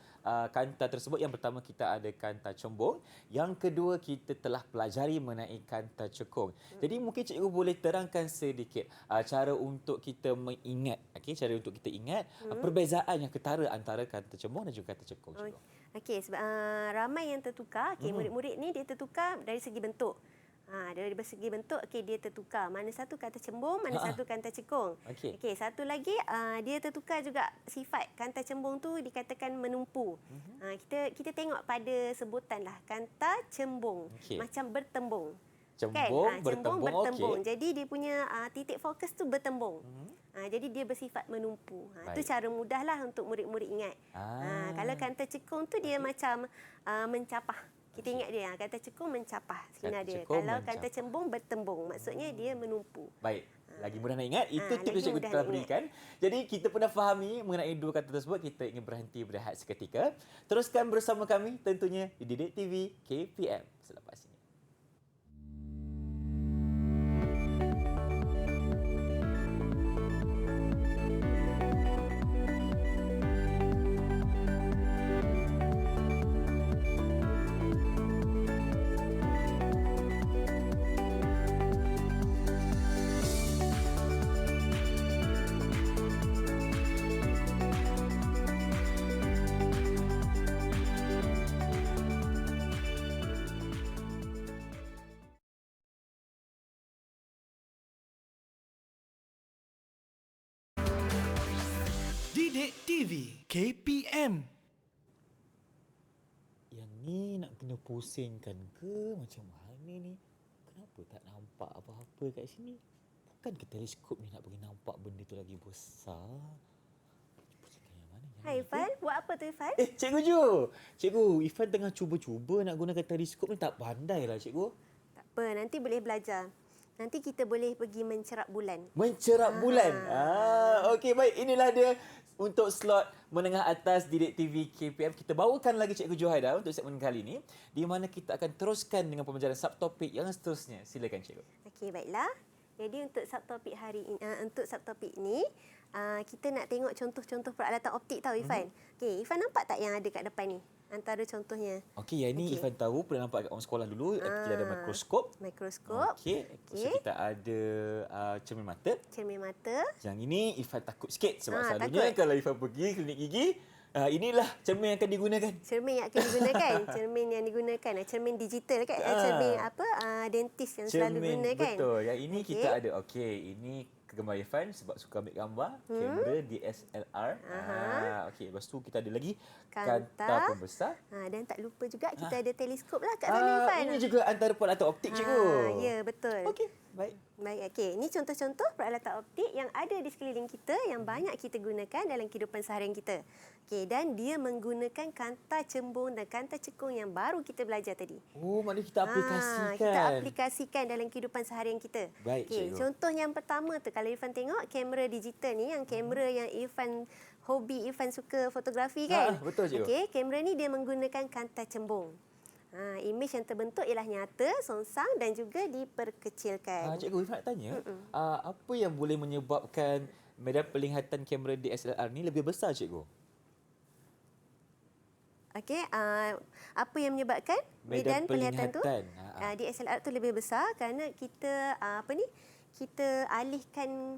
kanta tersebut. Yang pertama kita ada kanta cembung, yang kedua kita telah pelajari mengenai kanta cekung. Jadi mungkin cikgu boleh terangkan sedikit cara untuk kita mengingat, cara untuk kita ingat perbezaan yang ketara antara kanta cembung dan juga kanta cekung. Cikgu. Okey, sebab ramai yang tertukar. Okey, murid-murid ni dia tertukar dari segi bentuk. Dari segi bentuk, okey, dia tertukar. Mana satu kata cembung, mana satu kata cekung. Okey, satu lagi dia tertukar juga sifat. Kanta cembung tu dikatakan menumpu. Kita tengok pada sebutan lah. Kanta cembung. Macam bertembung. Cembung, cembung bertembung. okey. Jadi dia punya titik fokus tu bertembung. Jadi dia bersifat menumpu. Itu cara mudahlah untuk murid-murid ingat. Kalau kanta cekung tu dia macam mencapah. Kita ingat dia, kata cekung mencapah sinar dia. Kalau kata cembung bertembung, maksudnya dia menumpu. Baik. Lagi mudah nak ingat, itu tips yang cikgu mudah telah nak berikan. Jadi kita pernah fahami mengenai dua kata tersebut, kita ingin berhenti berehat seketika. Teruskan bersama kami tentunya di Didik TV KPM selepas ini. Didik TV KPM. Yang ni nak kena pusingkan ke macam mana ni? Kenapa tak nampak apa-apa kat sini? Bukan ke teleskop ni nak bagi nampak benda tu lagi besar? Pusingkan yang mana? Yang Hai ni ke? Ifan, buat apa tu Ifan? Cikgu Ju. Cikgu, Ifan tengah cuba-cuba nak gunakan teleskop ni, tak pandai lah cikgu. Tak apa, nanti boleh belajar. Nanti kita boleh pergi mencerap bulan. Mencerap bulan. Okey, baik. Inilah dia untuk slot menengah atas Didik TV KPM. Kita bawakan lagi Cikgu Johaida untuk segmen kali ini, di mana kita akan teruskan dengan pembelajaran subtopik yang seterusnya. Silakan Cikgu. Okey, baiklah. Jadi untuk subtopik hari ini, kita nak tengok contoh-contoh peralatan optik tau Ifan. Okey, Ifan nampak tak yang ada kat depan ni? Antara contohnya. Okey, yang ini Ifan tahu, pernah nampak kat orang sekolah dulu. Kita ada mikroskop. Mikroskop. Okey. So, kita ada cermin mata. Cermin mata. Yang ini Ifan takut sikit sebab takut. selalunya kalau Ifan pergi klinik gigi, inilah cermin yang akan digunakan. Cermin yang akan digunakan. Cermin yang digunakan. Cermin digital kan? Cermin dentist yang selalu gunakan. Betul. Yang ini kita ada. Okey, ini kegemaran Irfan sebab suka ambil gambar. Kamera DSLR. Okey, lepas tu kita ada lagi kanta pembesar. Dan tak lupa juga kita ada teleskop lah kat sana Irfan. Ini juga antara peralatan optik cikgu. Ya, betul. Okey, baik. Baik, okey. Ini contoh-contoh peralatan optik yang ada di sekeliling kita yang banyak kita gunakan dalam kehidupan seharian kita. Okey, dan dia menggunakan kanta cembung dan kanta cekung yang baru kita belajar tadi. Oh, maknanya kita aplikasikan. Kita aplikasikan dalam kehidupan seharian kita. Baik, okey, cikgu. contoh yang pertama tu kalau Irfan tengok kamera digital ni, yang kamera yang Irfan hobi, Irfan suka fotografi kan? Betul, cikgu. Okey, kamera ni dia menggunakan kanta cembung. Imej yang terbentuk ialah nyata, songsang dan juga diperkecilkan. Cikgu, Ifan nak tanya, apa yang boleh menyebabkan medan penglihatan kamera DSLR ni lebih besar, cikgu? Okey, apa yang menyebabkan medan penglihatan tu DSLR tu lebih besar kerana kita kita alihkan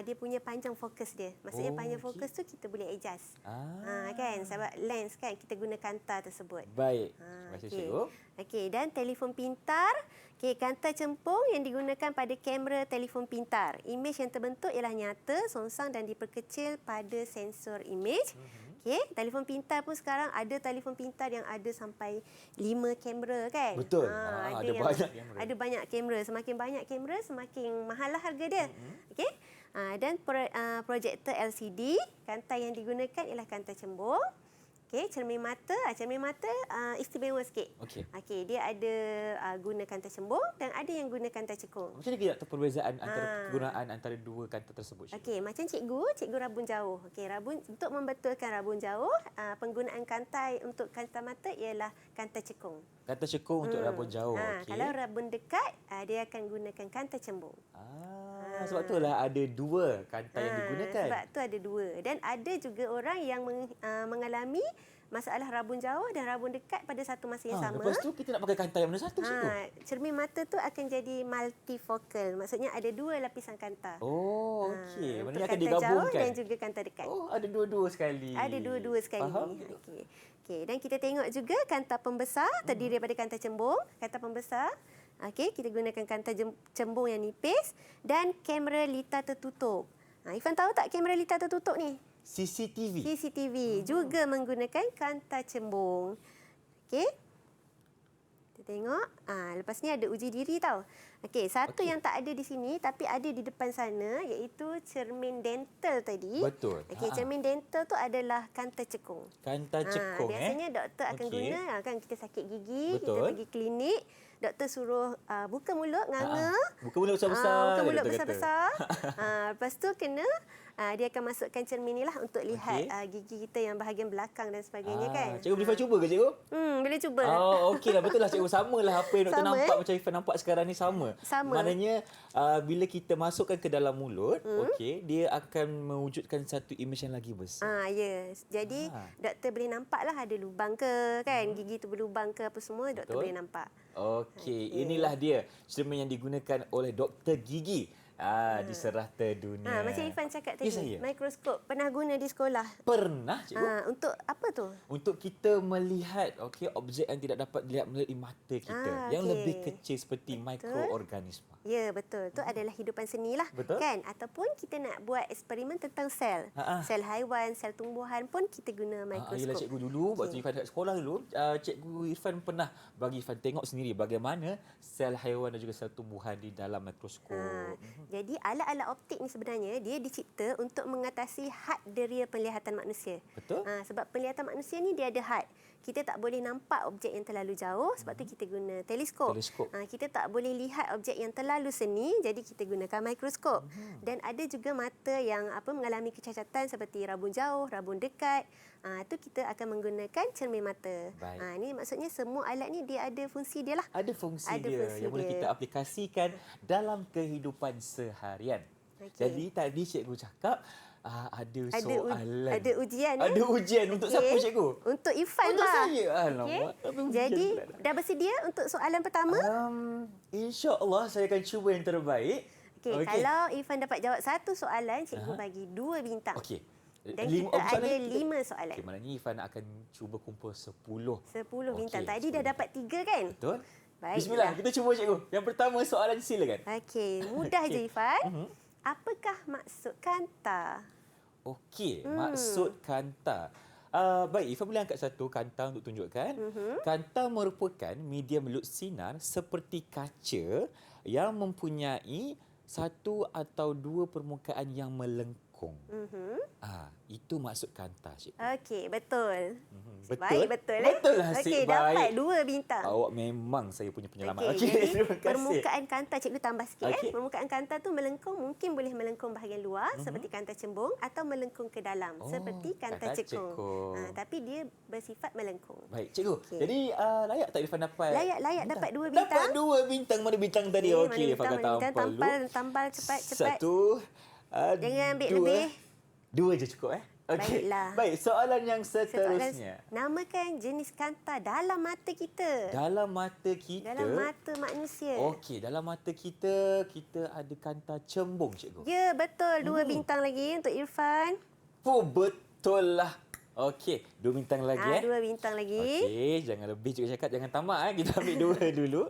dia punya panjang fokus dia. Maksudnya panjang fokus tu kita boleh adjust. Kan, sebab lens kan kita guna kanta tersebut. Baik. Terima kasih cikgu. Okey, dan telefon pintar. Okey, kanta cembung yang digunakan pada kamera telefon pintar. Imej yang terbentuk ialah nyata, songsang dan diperkecil pada sensor imej. Okey, telefon pintar pun sekarang ada telefon pintar yang ada sampai 5 kamera kan? Betul. Ada banyak kamera. Ada banyak kamera. Semakin banyak kamera, semakin mahal lah harga dia. Okey. Dan projektor LCD. Kanta yang digunakan ialah kanta cembung. Okey, cermin mata. Cermin mata istimewa sikit. Okey, dia ada guna kanta cembung dan ada yang guna kanta cekung. Macam mana kita tahu perbezaan antara kegunaan antara dua kanta tersebut? Okey, macam cikgu rabun jauh. Okey, untuk membetulkan rabun jauh, penggunaan kanta untuk kanta mata ialah kanta cekung. Kanta cekung untuk rabun jauh. Kalau rabun dekat, dia akan gunakan kanta cembung. Sebab itulah ada dua kanta yang digunakan. Sebab tu ada dua. Dan ada juga orang yang mengalami masalah rabun jauh dan rabun dekat pada satu masa yang sama. Lepas tu kita nak pakai kanta yang mana satu, cikgu? Cermin mata tu akan jadi multifocal. Maksudnya ada dua lapisan kanta. Okey. Untuk Maknanya akan kanta digabungkan. jauh dan juga kanta dekat. Ada dua-dua sekali. Ada dua-dua sekali. Faham? Okey, dan kita tengok juga kanta pembesar terdiri daripada kanta cembung, kanta pembesar. Okey, kita gunakan kanta cembung yang nipis dan kamera litar tertutup. Ifan tahu tak kamera litar tertutup ni? CCTV juga menggunakan kanta cembung. Okey. Kita tengok. Lepas ni ada uji diri tau. Okey, satu yang tak ada di sini tapi ada di depan sana iaitu cermin dental tadi. Betul. Okey, cermin dental tu adalah kanta cekung. Kanta cekung. Biasanya doktor akan guna kan kita sakit gigi, Betul. kita pergi klinik, doktor suruh buka mulut nganga. Buka mulut besar-besar. Buka mulut besar-besar. Lepas tu kena dia akan masukkan cermin ni lah untuk lihat gigi kita yang bahagian belakang dan sebagainya kan. Cikgu boleh cuba ke, cikgu? Boleh cuba. Okeylah, betul lah, cikgu. Samalah apa yang doktor nampak macam Ifan nampak sekarang ni sama. Maknanya bila kita masukkan ke dalam mulut, dia akan mewujudkan satu imej yang lagi besar. Ya. Jadi doktor boleh nampak lah ada lubang ke kan, gigi tu berlubang ke apa semua doktor boleh nampak. Okey, inilah dia cermin yang digunakan oleh doktor gigi. Di serata dunia. Macam Ifan cakap tadi, saya. mikroskop pernah guna di sekolah. Pernah, cikgu. Untuk apa tu? Untuk kita melihat objek yang tidak dapat dilihat melalui mata kita, yang lebih kecil seperti mikroorganisma. Ya, betul. Itu adalah hidupan seni lah. Betul. Kan? Ataupun kita nak buat eksperimen tentang sel. Sel haiwan, sel tumbuhan pun kita guna mikroskop. Yelah, cikgu dulu, waktu Ifan dekat sekolah dulu, cikgu Irfan pernah bagi Ifan tengok sendiri bagaimana sel haiwan dan juga sel tumbuhan di dalam mikroskop. Jadi alat-alat optik ni sebenarnya dia dicipta untuk mengatasi had deria penglihatan manusia. Betul. Sebab penglihatan manusia ni dia ada had. Kita tak boleh nampak objek yang terlalu jauh sebab tu kita guna teleskop. Kita tak boleh lihat objek yang terlalu seni jadi kita gunakan mikroskop. Dan ada juga mata yang mengalami kecacatan seperti rabun jauh, rabun dekat. Tu kita akan menggunakan cermin mata. Ni maksudnya semua alat ni dia ada fungsi dia lah. Ada fungsi dia yang boleh kita aplikasikan dalam kehidupan seharian. Jadi tadi cikgu cakap ada soalan. Ada ujian. Ada ujian untuk siapa, cikgu? Untuk Ifan untuk lah. Saya. Alamak. Jadi dah bersedia untuk soalan pertama? InsyaAllah saya akan cuba yang terbaik. Kalau Ifan dapat jawab satu soalan, cikgu bagi 2 bintang. Dan kita ada 5 soalan. Maknanya Ifan akan cuba kumpul 10. 10 bintang. Tadi dah dapat 3 kan? Betul. Baik. Bismillah, kita cuba, cikgu. Yang pertama soalan silakan. Mudah je Ifan. Apakah maksud kanta? Maksud kanta. Baik, Ifan boleh angkat satu kanta untuk tunjukkan. Kanta merupakan medium lut sinar seperti kaca yang mempunyai satu atau dua permukaan yang melengkung. Itu maksud kanta, cikgu. Okey, betul. Betul? Baik, betul. Betul lah, Okey, dapat 2 bintang. Awak memang saya punya penyelamat. Jadi, terima kasih. permukaan kanta, cikgu tambah sikit. Permukaan kanta tu melengkung, mungkin boleh melengkung bahagian luar seperti kanta cembung atau melengkung ke dalam seperti kanta cekung. Tapi dia bersifat melengkung. Baik, cikgu. Jadi layak tak Irfan dapat? Layak dapat 2 bintang. Dapat 2 bintang. Mana bintang tadi? Okey, Irfan akan tampal cepat. 1, Jangan ambil 2. lebih. 2 je cukup Okey. Baiklah. Baik, soalan yang seterusnya. Namakan jenis kanta dalam mata kita. Dalam mata kita? Dalam mata manusia. Okey, dalam mata kita ada kanta cembung, cikgu. Ya, betul. 2 bintang lagi untuk Irfan. Betul lah. Okey, 2 bintang lagi 2 bintang lagi. Okey, jangan lebih cikgu cakap, jangan tamak Kita ambil 2 dulu.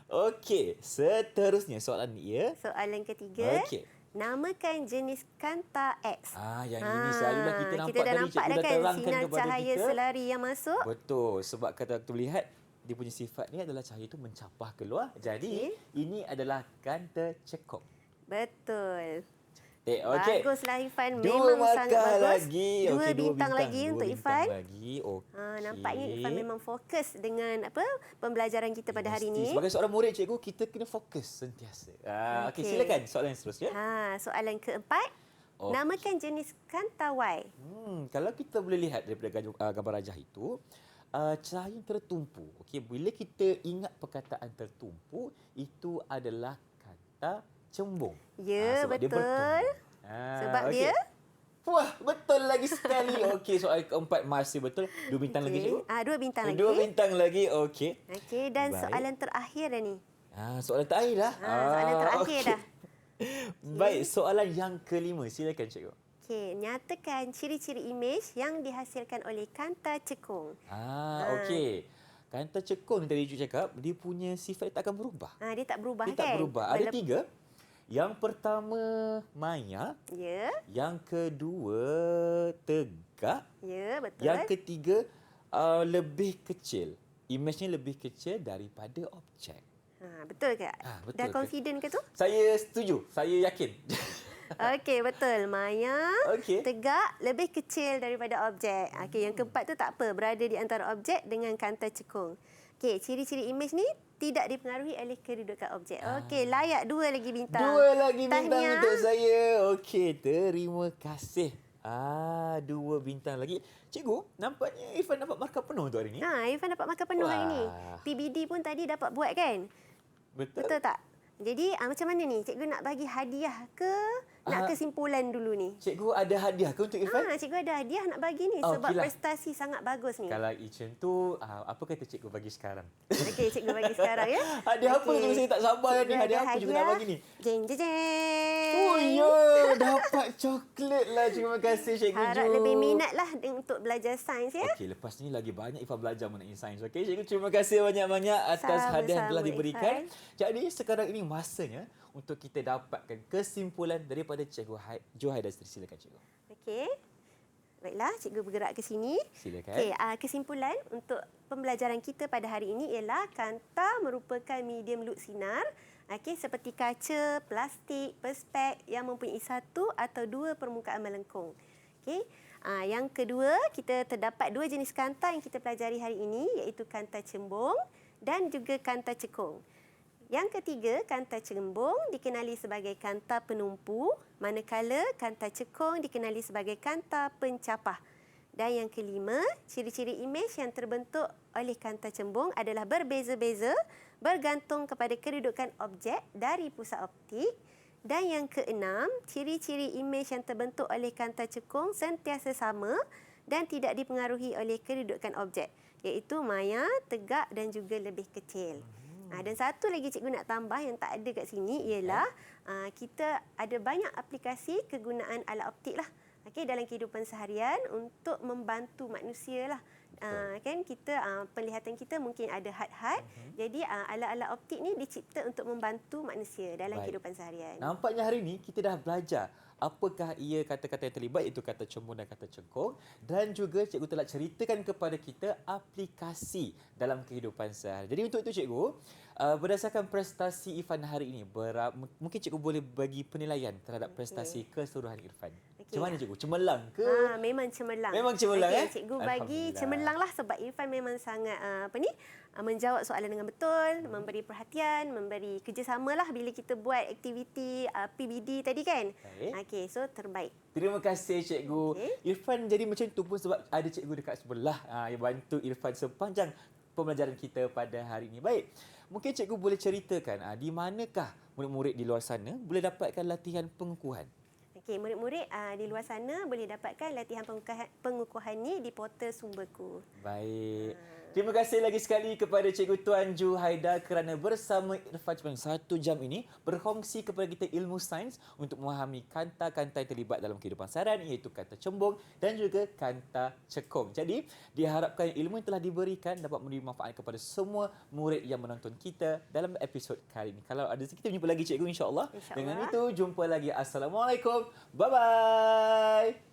Okey, seterusnya soalan ni ya. Soalan ketiga. Okey. Namakan jenis kanta X. Yang ini selalulah kita nampak kita dah tadi, nampak cikgu dah kan terangkan sinar kepada cahaya kita. selari yang masuk. Betul, sebab kata kita lihat dia punya sifat ni adalah cahaya itu mencapah keluar. Jadi ini adalah kanta cekung. Betul. Okey. Baguslah Irfan. Dua Memang sangat markah bagus. lagi. Dua Okey, bintang lagi Dua untuk bintang Irfan. lagi. Okey. Nampaknya Irfan memang fokus dengan pembelajaran kita pada hari ini. Sebagai seorang murid, cikgu, kita kena fokus sentiasa. Okey, silakan soalan seterusnya. Soalan keempat. Namakan jenis kantawai. Kalau kita boleh lihat daripada gambar rajah itu, cahaya yang tertumpu. Okey, bila kita ingat perkataan tertumpu, itu adalah kata cembung. Ya, sebab betul. Dia bertumpuk. Sebab okey. dia Wah, betul lagi sekali. Okey, soalan keempat masih betul. 2 bintang lagi, cikgu. 2 bintang lagi. 2 bintang lagi, okey. Okey, dan Baik. soalan terakhir dah ni. Soalan terakhir dah. Soalan terakhir okey. dah. Baik, soalan yang kelima. Silakan, cikgu. Okey, nyatakan ciri-ciri imej yang dihasilkan oleh kanta cekung. Okey. Kanta cekung tadi cikgu cakap, dia punya sifat tak akan berubah. Dia tak berubah Dia kan? tak berubah. Ada 3. Yang pertama, maya. Ya. Yang kedua, tegak. Ya, betul. Yang ketiga, lebih kecil. Imejnya lebih kecil daripada objek. Betul ke? Betul Dah ke? confident ke tu? Saya setuju. Saya yakin. Okey, betul. Maya, Okey. tegak, lebih kecil daripada objek. Okey, yang keempat tu tak apa. Berada di antara objek dengan kanta cekung. Okey, ciri-ciri imej ni tidak dipengaruhi oleh kedudukan objek. Okey, layak 2 lagi bintang. 2 lagi bintang Tahniah. untuk saya. Okey, terima kasih. 2 bintang lagi. Cikgu, nampaknya Irfan dapat markah penuh untuk hari ini. Irfan dapat markah penuh hari ni. Wah. PBD pun tadi dapat buat kan? Betul tak? Jadi macam mana ni? Cikgu nak bagi hadiah ke nak kesimpulan dulu ni? Cikgu ada hadiah ke untuk Irfan? Cikgu ada hadiah nak bagi ni sebab okeylah. prestasi sangat bagus ni. Kalau macam tu, apa kata cikgu bagi sekarang? Okey, cikgu bagi sekarang ya. Hadiah apa tu? Saya tak sabar ni. Cikgu Hadiah ada apa cikgu nak bagi ni? Jeng jeng jeng. Oh ya, dapat coklat lah. Terima kasih cikgu Ju. Harap lebih minat lah untuk belajar sains ya. Okey, lepas ni lagi banyak Irfan belajar mengenai sains. Okey, cikgu terima kasih banyak-banyak atas hadiah yang telah diberikan. Jadi sekarang ini masanya untuk kita dapatkan kesimpulan daripada cikgu Juhaida. Silakan cikgu. Okey. Baiklah, cikgu bergerak ke sini. Silakan. Okey, kesimpulan untuk pembelajaran kita pada hari ini ialah kanta merupakan medium loop sinar. Okey, seperti kaca, plastik, perspek yang mempunyai 1 atau 2 permukaan melengkung. Okey. Yang kedua, kita terdapat 2 jenis kanta yang kita pelajari hari ini iaitu kanta cembung dan juga kanta cekung. Yang ketiga, kanta cembung dikenali sebagai kanta penumpu, manakala kanta cekung dikenali sebagai kanta pencapah. Dan yang kelima, ciri-ciri imej yang terbentuk oleh kanta cembung adalah berbeza-beza bergantung kepada kedudukan objek dari pusat optik. Dan yang keenam, ciri-ciri imej yang terbentuk oleh kanta cekung sentiasa sama dan tidak dipengaruhi oleh kedudukan objek, iaitu maya, tegak dan juga lebih kecil. Dan satu lagi cikgu nak tambah yang tak ada kat sini ialah kita ada banyak aplikasi kegunaan alat optik lah. Okey, dalam kehidupan seharian untuk membantu manusia lah. Kan kita penglihatan kita mungkin ada had-had. Jadi alat-alat optik ni dicipta untuk membantu manusia dalam kehidupan seharian. Nampaknya hari ini kita dah belajar apakah ia kata-kata yang terlibat, itu kata cembung dan kata cekung, dan juga cikgu telah ceritakan kepada kita aplikasi dalam kehidupan sehari. Jadi untuk itu cikgu, berdasarkan prestasi Irfan hari ini, mungkin cikgu boleh bagi penilaian terhadap prestasi keseluruhan Irfan. Macam mana cikgu? Cemerlang ke? Memang cemerlang. Memang cemerlang Cikgu bagi cemerlang lah sebab Irfan memang sangat menjawab soalan dengan betul, memberi perhatian, memberi kerjasama lah bila kita buat aktiviti PBD tadi kan. Okey, so terbaik. Terima kasih cikgu. Irfan jadi macam tu pun sebab ada cikgu dekat sebelah yang bantu Irfan sepanjang pembelajaran kita pada hari ini. Baik, mungkin cikgu boleh ceritakan di manakah murid-murid di luar sana boleh dapatkan latihan pengukuhan? Okey, murid-murid di luar sana boleh dapatkan latihan pengukuhan ni di portal Sumberku. Baik. Terima kasih lagi sekali kepada Cikgu Tuan Juhaida kerana bersama Irfan sepanjang 1 jam ini berkongsi kepada kita ilmu sains untuk memahami kanta-kanta yang terlibat dalam kehidupan seharian iaitu kanta cembung dan juga kanta cekung. Jadi, diharapkan ilmu yang telah diberikan dapat memberi manfaat kepada semua murid yang menonton kita dalam episod kali ini. Kalau ada rezeki, kita jumpa lagi cikgu insya-Allah. Dengan itu, jumpa lagi. Assalamualaikum. Bye-bye.